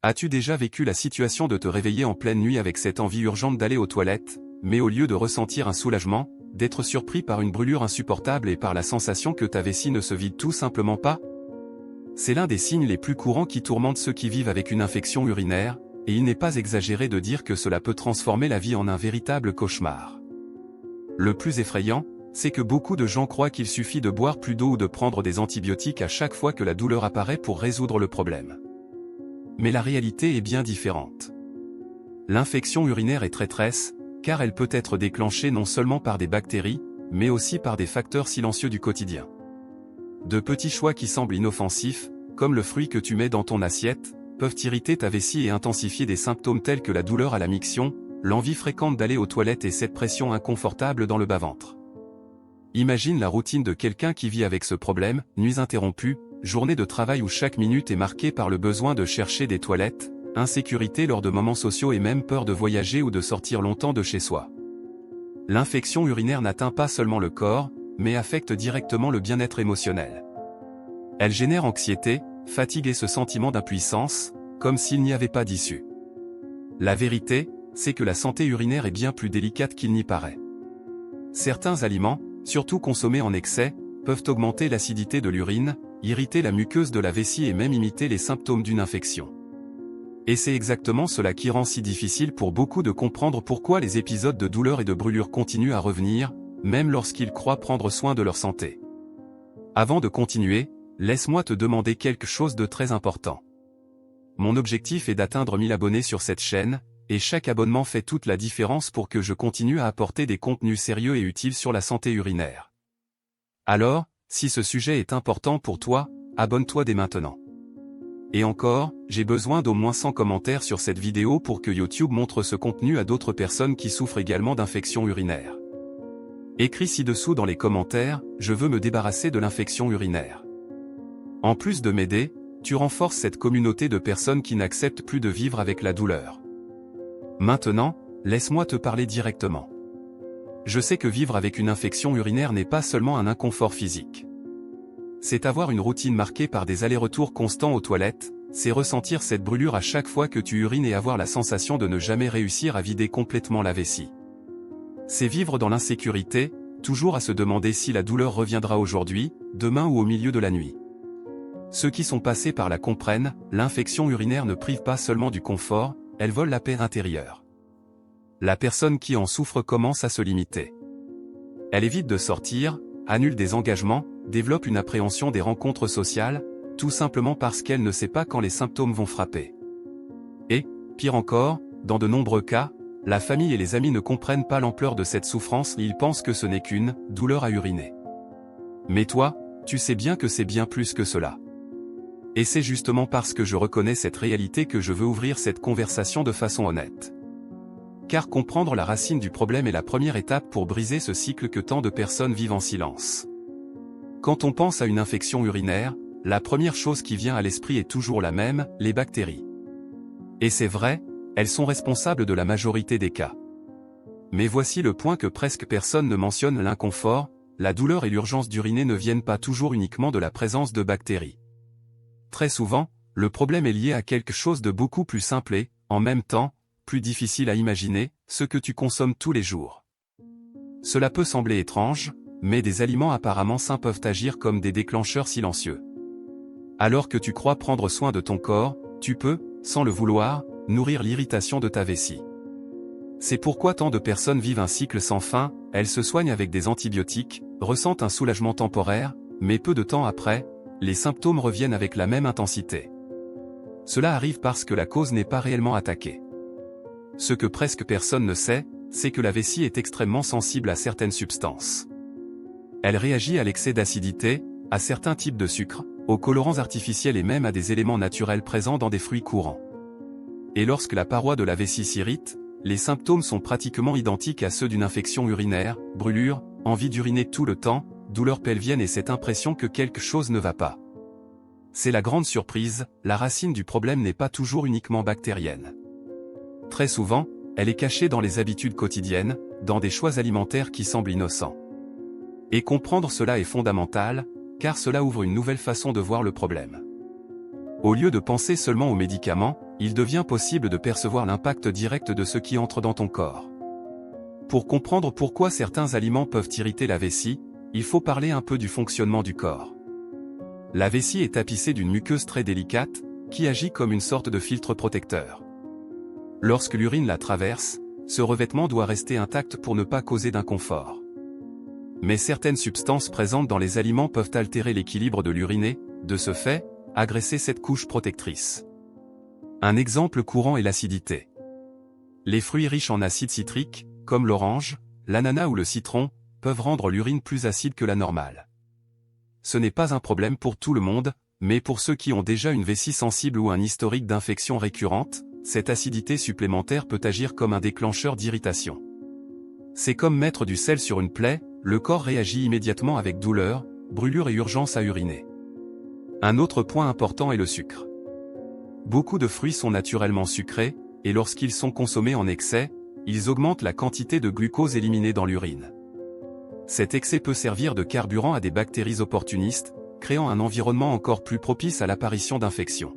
As-tu déjà vécu la situation de te réveiller en pleine nuit avec cette envie urgente d'aller aux toilettes, mais au lieu de ressentir un soulagement, d'être surpris par une brûlure insupportable et par la sensation que ta vessie ne se vide tout simplement pas? C'est l'un des signes les plus courants qui tourmentent ceux qui vivent avec une infection urinaire, et il n'est pas exagéré de dire que cela peut transformer la vie en un véritable cauchemar. Le plus effrayant, c'est que beaucoup de gens croient qu'il suffit de boire plus d'eau ou de prendre des antibiotiques à chaque fois que la douleur apparaît pour résoudre le problème. Mais la réalité est bien différente. L'infection urinaire est traîtresse, car elle peut être déclenchée non seulement par des bactéries, mais aussi par des facteurs silencieux du quotidien. De petits choix qui semblent inoffensifs, comme le fruit que tu mets dans ton assiette, peuvent irriter ta vessie et intensifier des symptômes tels que la douleur à la miction, l'envie fréquente d'aller aux toilettes et cette pression inconfortable dans le bas-ventre. Imagine la routine de quelqu'un qui vit avec ce problème, nuits interrompues, journée de travail où chaque minute est marquée par le besoin de chercher des toilettes, insécurité lors de moments sociaux et même peur de voyager ou de sortir longtemps de chez soi. L'infection urinaire n'atteint pas seulement le corps, mais affecte directement le bien-être émotionnel. Elle génère anxiété, fatigue et ce sentiment d'impuissance, comme s'il n'y avait pas d'issue. La vérité, c'est que la santé urinaire est bien plus délicate qu'il n'y paraît. Certains aliments, surtout consommés en excès, peuvent augmenter l'acidité de l'urine, irriter la muqueuse de la vessie et même imiter les symptômes d'une infection. Et c'est exactement cela qui rend si difficile pour beaucoup de comprendre pourquoi les épisodes de douleur et de brûlure continuent à revenir, même lorsqu'ils croient prendre soin de leur santé. Avant de continuer, laisse-moi te demander quelque chose de très important. Mon objectif est d'atteindre 1000 abonnés sur cette chaîne, et chaque abonnement fait toute la différence pour que je continue à apporter des contenus sérieux et utiles sur la santé urinaire. Alors, si ce sujet est important pour toi, abonne-toi dès maintenant. Et encore, j'ai besoin d'au moins 100 commentaires sur cette vidéo pour que YouTube montre ce contenu à d'autres personnes qui souffrent également d'infections urinaires. Écris ci-dessous dans les commentaires, je veux me débarrasser de l'infection urinaire. En plus de m'aider, tu renforces cette communauté de personnes qui n'acceptent plus de vivre avec la douleur. Maintenant, laisse-moi te parler directement. Je sais que vivre avec une infection urinaire n'est pas seulement un inconfort physique. C'est avoir une routine marquée par des allers-retours constants aux toilettes, c'est ressentir cette brûlure à chaque fois que tu urines et avoir la sensation de ne jamais réussir à vider complètement la vessie. C'est vivre dans l'insécurité, toujours à se demander si la douleur reviendra aujourd'hui, demain ou au milieu de la nuit. Ceux qui sont passés par là comprennent, l'infection urinaire ne prive pas seulement du confort, elle vole la paix intérieure. La personne qui en souffre commence à se limiter. Elle évite de sortir, annule des engagements, développe une appréhension des rencontres sociales, tout simplement parce qu'elle ne sait pas quand les symptômes vont frapper. Et, pire encore, dans de nombreux cas, la famille et les amis ne comprennent pas l'ampleur de cette souffrance et ils pensent que ce n'est qu'une douleur à uriner. Mais toi, tu sais bien que c'est bien plus que cela. Et c'est justement parce que je reconnais cette réalité que je veux ouvrir cette conversation de façon honnête. Car comprendre la racine du problème est la première étape pour briser ce cycle que tant de personnes vivent en silence. Quand on pense à une infection urinaire, la première chose qui vient à l'esprit est toujours la même, les bactéries. Et c'est vrai, elles sont responsables de la majorité des cas. Mais voici le point que presque personne ne mentionne: l'inconfort, la douleur et l'urgence d'uriner ne viennent pas toujours uniquement de la présence de bactéries. Très souvent, le problème est lié à quelque chose de beaucoup plus simple et, en même temps, plus difficile à imaginer, ce que tu consommes tous les jours. Cela peut sembler étrange, mais des aliments apparemment sains peuvent agir comme des déclencheurs silencieux. Alors que tu crois prendre soin de ton corps, tu peux, sans le vouloir, nourrir l'irritation de ta vessie. C'est pourquoi tant de personnes vivent un cycle sans fin, elles se soignent avec des antibiotiques, ressentent un soulagement temporaire, mais peu de temps après, les symptômes reviennent avec la même intensité. Cela arrive parce que la cause n'est pas réellement attaquée. Ce que presque personne ne sait, c'est que la vessie est extrêmement sensible à certaines substances. Elle réagit à l'excès d'acidité, à certains types de sucre, aux colorants artificiels et même à des éléments naturels présents dans des fruits courants. Et lorsque la paroi de la vessie s'irrite, les symptômes sont pratiquement identiques à ceux d'une infection urinaire: brûlure, envie d'uriner tout le temps, douleur pelvienne et cette impression que quelque chose ne va pas. C'est la grande surprise, la racine du problème n'est pas toujours uniquement bactérienne. Très souvent, elle est cachée dans les habitudes quotidiennes, dans des choix alimentaires qui semblent innocents. Et comprendre cela est fondamental, car cela ouvre une nouvelle façon de voir le problème. Au lieu de penser seulement aux médicaments, il devient possible de percevoir l'impact direct de ce qui entre dans ton corps. Pour comprendre pourquoi certains aliments peuvent irriter la vessie, il faut parler un peu du fonctionnement du corps. La vessie est tapissée d'une muqueuse très délicate, qui agit comme une sorte de filtre protecteur. Lorsque l'urine la traverse, ce revêtement doit rester intact pour ne pas causer d'inconfort. Mais certaines substances présentes dans les aliments peuvent altérer l'équilibre de l'uriné, de ce fait, agresser cette couche protectrice. Un exemple courant est l'acidité. Les fruits riches en acide citrique, comme l'orange, l'ananas ou le citron, peuvent rendre l'urine plus acide que la normale. Ce n'est pas un problème pour tout le monde, mais pour ceux qui ont déjà une vessie sensible ou un historique d'infection récurrente, cette acidité supplémentaire peut agir comme un déclencheur d'irritation. C'est comme mettre du sel sur une plaie, le corps réagit immédiatement avec douleur, brûlure et urgence à uriner. Un autre point important est le sucre. Beaucoup de fruits sont naturellement sucrés, et lorsqu'ils sont consommés en excès, ils augmentent la quantité de glucose éliminée dans l'urine. Cet excès peut servir de carburant à des bactéries opportunistes, créant un environnement encore plus propice à l'apparition d'infections.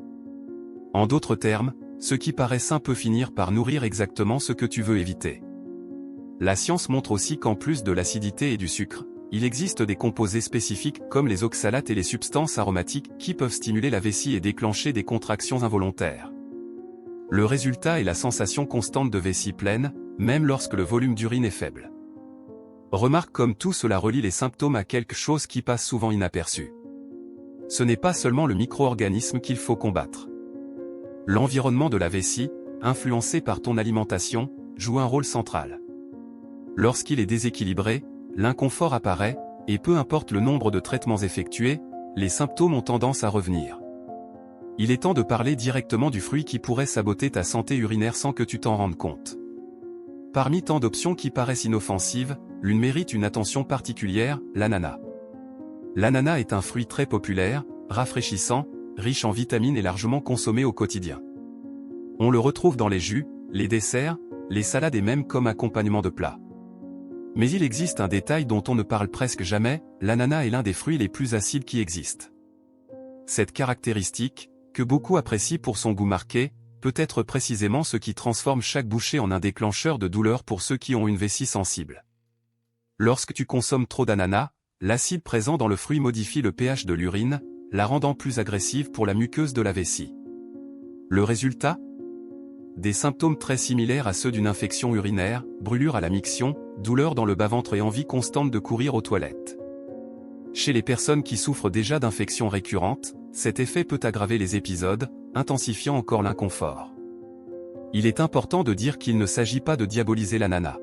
En d'autres termes, ce qui paraît sain peut finir par nourrir exactement ce que tu veux éviter. La science montre aussi qu'en plus de l'acidité et du sucre, il existe des composés spécifiques comme les oxalates et les substances aromatiques qui peuvent stimuler la vessie et déclencher des contractions involontaires. Le résultat est la sensation constante de vessie pleine, même lorsque le volume d'urine est faible. Remarque comme tout cela relie les symptômes à quelque chose qui passe souvent inaperçu. Ce n'est pas seulement le micro-organisme qu'il faut combattre. L'environnement de la vessie, influencé par ton alimentation, joue un rôle central. Lorsqu'il est déséquilibré, l'inconfort apparaît, et peu importe le nombre de traitements effectués, les symptômes ont tendance à revenir. Il est temps de parler directement du fruit qui pourrait saboter ta santé urinaire sans que tu t'en rendes compte. Parmi tant d'options qui paraissent inoffensives, l'une mérite une attention particulière, l'ananas. L'ananas est un fruit très populaire, rafraîchissant, riche en vitamines et largement consommé au quotidien. On le retrouve dans les jus, les desserts, les salades et même comme accompagnement de plats. Mais il existe un détail dont on ne parle presque jamais, l'ananas est l'un des fruits les plus acides qui existent. Cette caractéristique, que beaucoup apprécient pour son goût marqué, peut être précisément ce qui transforme chaque bouchée en un déclencheur de douleur pour ceux qui ont une vessie sensible. Lorsque tu consommes trop d'ananas, l'acide présent dans le fruit modifie le pH de l'urine, la rendant plus agressive pour la muqueuse de la vessie. Le résultat ? Des symptômes très similaires à ceux d'une infection urinaire, brûlure à la miction, douleur dans le bas-ventre et envie constante de courir aux toilettes. Chez les personnes qui souffrent déjà d'infections récurrentes, cet effet peut aggraver les épisodes, intensifiant encore l'inconfort. Il est important de dire qu'il ne s'agit pas de diaboliser l'ananas.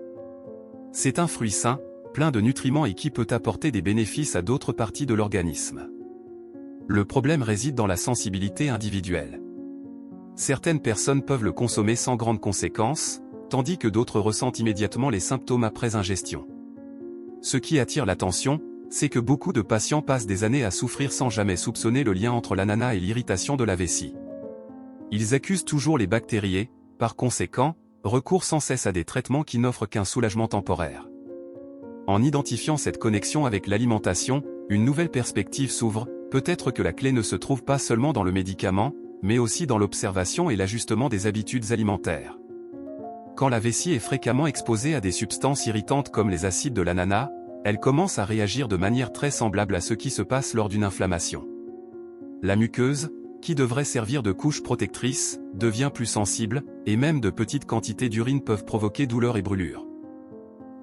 C'est un fruit sain, plein de nutriments et qui peut apporter des bénéfices à d'autres parties de l'organisme. Le problème réside dans la sensibilité individuelle. Certaines personnes peuvent le consommer sans grandes conséquences, tandis que d'autres ressentent immédiatement les symptômes après ingestion. Ce qui attire l'attention, c'est que beaucoup de patients passent des années à souffrir sans jamais soupçonner le lien entre l'ananas et l'irritation de la vessie. Ils accusent toujours les bactéries et, par conséquent, recourent sans cesse à des traitements qui n'offrent qu'un soulagement temporaire. En identifiant cette connexion avec l'alimentation, une nouvelle perspective s'ouvre, peut-être que la clé ne se trouve pas seulement dans le médicament, mais aussi dans l'observation et l'ajustement des habitudes alimentaires. Quand la vessie est fréquemment exposée à des substances irritantes comme les acides de l'ananas, elle commence à réagir de manière très semblable à ce qui se passe lors d'une inflammation. La muqueuse, qui devrait servir de couche protectrice, devient plus sensible, et même de petites quantités d'urine peuvent provoquer douleur et brûlure.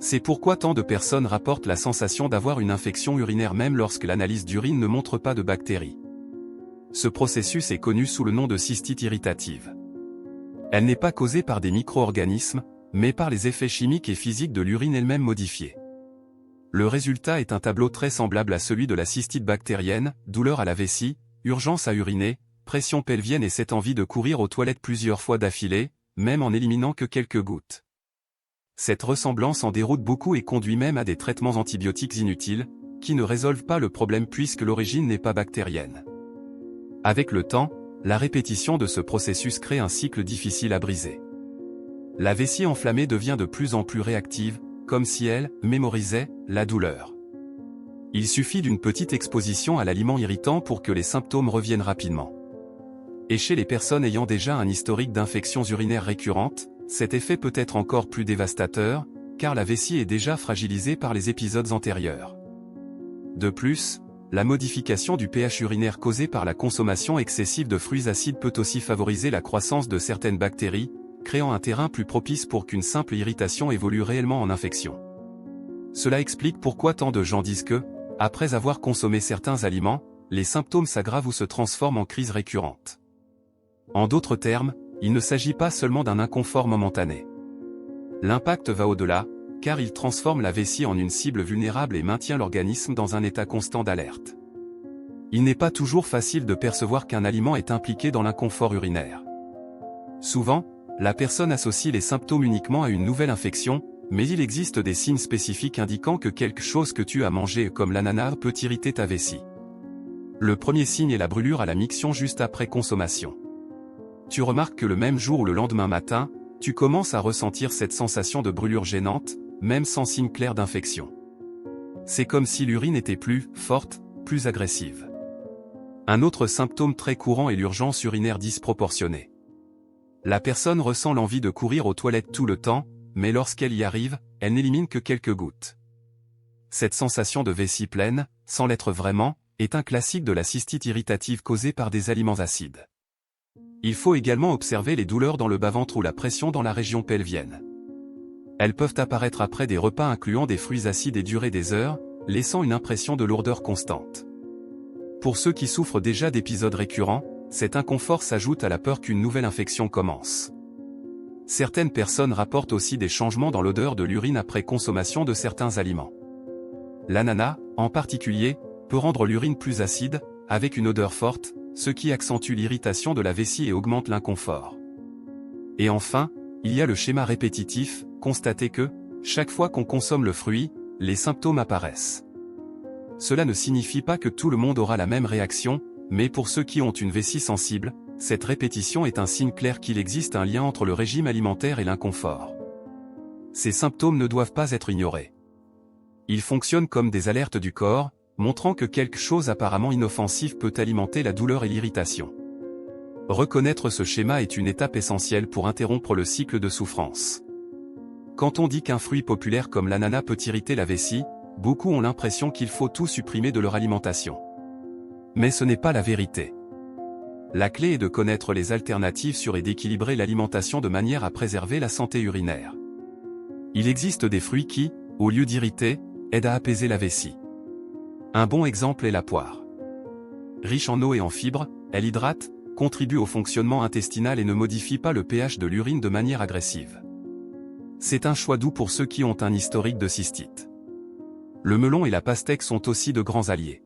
C'est pourquoi tant de personnes rapportent la sensation d'avoir une infection urinaire même lorsque l'analyse d'urine ne montre pas de bactéries. Ce processus est connu sous le nom de cystite irritative. Elle n'est pas causée par des micro-organismes, mais par les effets chimiques et physiques de l'urine elle-même modifiée. Le résultat est un tableau très semblable à celui de la cystite bactérienne, douleur à la vessie, urgence à uriner, pression pelvienne et cette envie de courir aux toilettes plusieurs fois d'affilée, même en éliminant que quelques gouttes. Cette ressemblance en déroute beaucoup et conduit même à des traitements antibiotiques inutiles, qui ne résolvent pas le problème puisque l'origine n'est pas bactérienne. Avec le temps, la répétition de ce processus crée un cycle difficile à briser. La vessie enflammée devient de plus en plus réactive, comme si elle mémorisait la douleur. Il suffit d'une petite exposition à l'aliment irritant pour que les symptômes reviennent rapidement. Et chez les personnes ayant déjà un historique d'infections urinaires récurrentes, cet effet peut être encore plus dévastateur, car la vessie est déjà fragilisée par les épisodes antérieurs. De plus, la modification du pH urinaire causée par la consommation excessive de fruits acides peut aussi favoriser la croissance de certaines bactéries, créant un terrain plus propice pour qu'une simple irritation évolue réellement en infection. Cela explique pourquoi tant de gens disent que, après avoir consommé certains aliments, les symptômes s'aggravent ou se transforment en crises récurrentes. En d'autres termes, il ne s'agit pas seulement d'un inconfort momentané. L'impact va au-delà, car il transforme la vessie en une cible vulnérable et maintient l'organisme dans un état constant d'alerte. Il n'est pas toujours facile de percevoir qu'un aliment est impliqué dans l'inconfort urinaire. Souvent, la personne associe les symptômes uniquement à une nouvelle infection, mais il existe des signes spécifiques indiquant que quelque chose que tu as mangé comme l'ananas peut irriter ta vessie. Le premier signe est la brûlure à la miction juste après consommation. Tu remarques que le même jour ou le lendemain matin, tu commences à ressentir cette sensation de brûlure gênante, même sans signe clair d'infection. C'est comme si l'urine était plus forte, plus agressive. Un autre symptôme très courant est l'urgence urinaire disproportionnée. La personne ressent l'envie de courir aux toilettes tout le temps, mais lorsqu'elle y arrive, elle n'élimine que quelques gouttes. Cette sensation de vessie pleine, sans l'être vraiment, est un classique de la cystite irritative causée par des aliments acides. Il faut également observer les douleurs dans le bas-ventre ou la pression dans la région pelvienne. Elles peuvent apparaître après des repas incluant des fruits acides et durer des heures, laissant une impression de lourdeur constante. Pour ceux qui souffrent déjà d'épisodes récurrents, cet inconfort s'ajoute à la peur qu'une nouvelle infection commence. Certaines personnes rapportent aussi des changements dans l'odeur de l'urine après consommation de certains aliments. L'ananas, en particulier, peut rendre l'urine plus acide, avec une odeur forte, ce qui accentue l'irritation de la vessie et augmente l'inconfort. Et enfin, il y a le schéma répétitif, constater que, chaque fois qu'on consomme le fruit, les symptômes apparaissent. Cela ne signifie pas que tout le monde aura la même réaction, mais pour ceux qui ont une vessie sensible, cette répétition est un signe clair qu'il existe un lien entre le régime alimentaire et l'inconfort. Ces symptômes ne doivent pas être ignorés. Ils fonctionnent comme des alertes du corps, montrant que quelque chose apparemment inoffensif peut alimenter la douleur et l'irritation. Reconnaître ce schéma est une étape essentielle pour interrompre le cycle de souffrance. Quand on dit qu'un fruit populaire comme l'ananas peut irriter la vessie, beaucoup ont l'impression qu'il faut tout supprimer de leur alimentation. Mais ce n'est pas la vérité. La clé est de connaître les alternatives et d'équilibrer l'alimentation de manière à préserver la santé urinaire. Il existe des fruits qui, au lieu d'irriter, aident à apaiser la vessie. Un bon exemple est la poire. Riche en eau et en fibres, elle hydrate, contribue au fonctionnement intestinal et ne modifie pas le pH de l'urine de manière agressive. C'est un choix doux pour ceux qui ont un historique de cystite. Le melon et la pastèque sont aussi de grands alliés.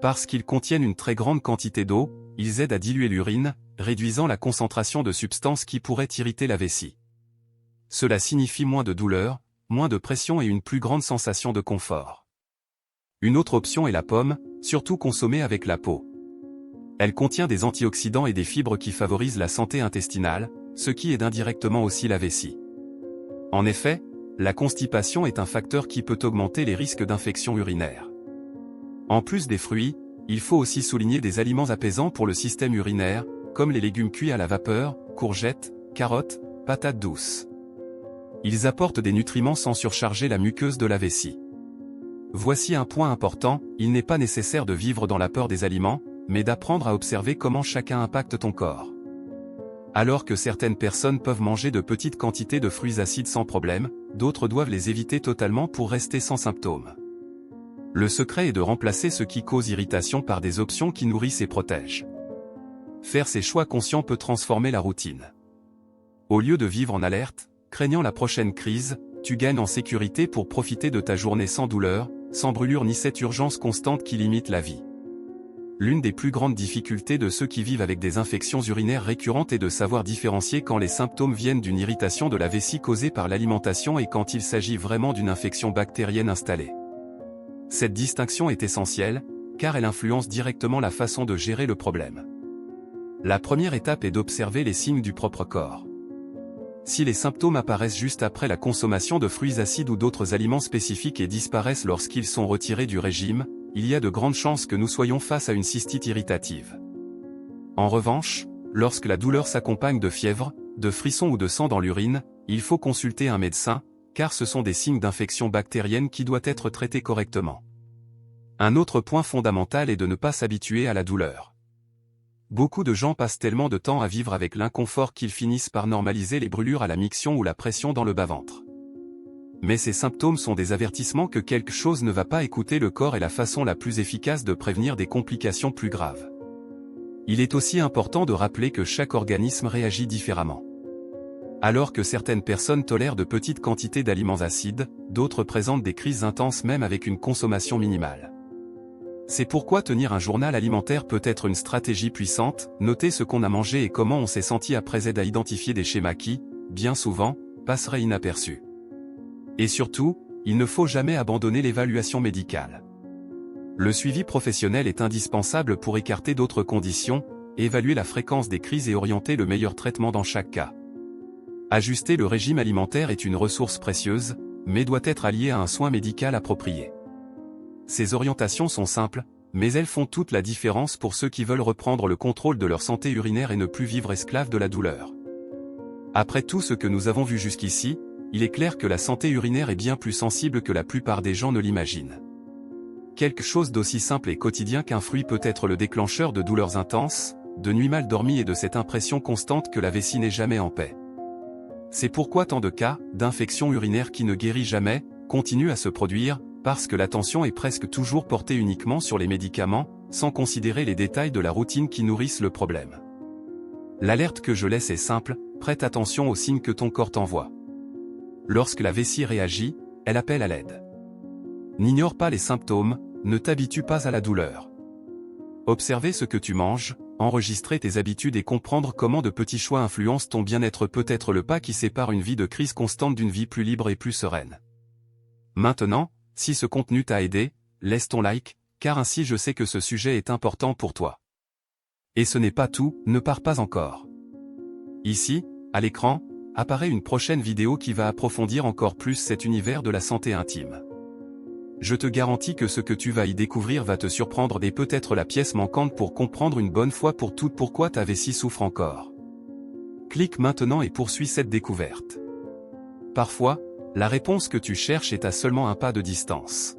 Parce qu'ils contiennent une très grande quantité d'eau, ils aident à diluer l'urine, réduisant la concentration de substances qui pourraient irriter la vessie. Cela signifie moins de douleur, moins de pression et une plus grande sensation de confort. Une autre option est la pomme, surtout consommée avec la peau. Elle contient des antioxydants et des fibres qui favorisent la santé intestinale, ce qui aide indirectement aussi la vessie. En effet, la constipation est un facteur qui peut augmenter les risques d'infection urinaire. En plus des fruits, il faut aussi souligner des aliments apaisants pour le système urinaire, comme les légumes cuits à la vapeur, courgettes, carottes, patates douces. Ils apportent des nutriments sans surcharger la muqueuse de la vessie. Voici un point important, il n'est pas nécessaire de vivre dans la peur des aliments, mais d'apprendre à observer comment chacun impacte ton corps. Alors que certaines personnes peuvent manger de petites quantités de fruits acides sans problème, d'autres doivent les éviter totalement pour rester sans symptômes. Le secret est de remplacer ce qui cause irritation par des options qui nourrissent et protègent. Faire ces choix conscients peut transformer la routine. Au lieu de vivre en alerte, craignant la prochaine crise, tu gagnes en sécurité pour profiter de ta journée sans douleur, sans brûlure ni cette urgence constante qui limite la vie. L'une des plus grandes difficultés de ceux qui vivent avec des infections urinaires récurrentes est de savoir différencier quand les symptômes viennent d'une irritation de la vessie causée par l'alimentation et quand il s'agit vraiment d'une infection bactérienne installée. Cette distinction est essentielle, car elle influence directement la façon de gérer le problème. La première étape est d'observer les signes du propre corps. Si les symptômes apparaissent juste après la consommation de fruits acides ou d'autres aliments spécifiques et disparaissent lorsqu'ils sont retirés du régime, il y a de grandes chances que nous soyons face à une cystite irritative. En revanche, lorsque la douleur s'accompagne de fièvre, de frissons ou de sang dans l'urine, il faut consulter un médecin, car ce sont des signes d'infection bactérienne qui doivent être traités correctement. Un autre point fondamental est de ne pas s'habituer à la douleur. Beaucoup de gens passent tellement de temps à vivre avec l'inconfort qu'ils finissent par normaliser les brûlures à la miction ou la pression dans le bas-ventre. Mais ces symptômes sont des avertissements que quelque chose ne va pas. Écouter le corps est la façon la plus efficace de prévenir des complications plus graves. Il est aussi important de rappeler que chaque organisme réagit différemment. Alors que certaines personnes tolèrent de petites quantités d'aliments acides, d'autres présentent des crises intenses même avec une consommation minimale. C'est pourquoi tenir un journal alimentaire peut être une stratégie puissante, noter ce qu'on a mangé et comment on s'est senti après aide à identifier des schémas qui, bien souvent, passeraient inaperçus. Et surtout, il ne faut jamais abandonner l'évaluation médicale. Le suivi professionnel est indispensable pour écarter d'autres conditions, évaluer la fréquence des crises et orienter le meilleur traitement dans chaque cas. Ajuster le régime alimentaire est une ressource précieuse, mais doit être alliée à un soin médical approprié. Ces orientations sont simples, mais elles font toute la différence pour ceux qui veulent reprendre le contrôle de leur santé urinaire et ne plus vivre esclaves de la douleur. Après tout ce que nous avons vu jusqu'ici, il est clair que la santé urinaire est bien plus sensible que la plupart des gens ne l'imaginent. Quelque chose d'aussi simple et quotidien qu'un fruit peut être le déclencheur de douleurs intenses, de nuits mal dormies et de cette impression constante que la vessie n'est jamais en paix. C'est pourquoi tant de cas d'infection urinaire qui ne guérit jamais continuent à se produire, parce que l'attention est presque toujours portée uniquement sur les médicaments, sans considérer les détails de la routine qui nourrissent le problème. L'alerte que je laisse est simple, prête attention aux signes que ton corps t'envoie. Lorsque la vessie réagit, elle appelle à l'aide. N'ignore pas les symptômes, ne t'habitue pas à la douleur. Observer ce que tu manges, enregistrer tes habitudes et comprendre comment de petits choix influencent ton bien-être peut être le pas qui sépare une vie de crise constante d'une vie plus libre et plus sereine. Maintenant, si ce contenu t'a aidé, laisse ton like, car ainsi je sais que ce sujet est important pour toi. Et ce n'est pas tout, ne pars pas encore. Ici, à l'écran, apparaît une prochaine vidéo qui va approfondir encore plus cet univers de la santé intime. Je te garantis que ce que tu vas y découvrir va te surprendre et peut-être la pièce manquante pour comprendre une bonne fois pour toutes pourquoi ta vessie souffre encore. Clique maintenant et poursuis cette découverte. Parfois, la réponse que tu cherches est à seulement un pas de distance.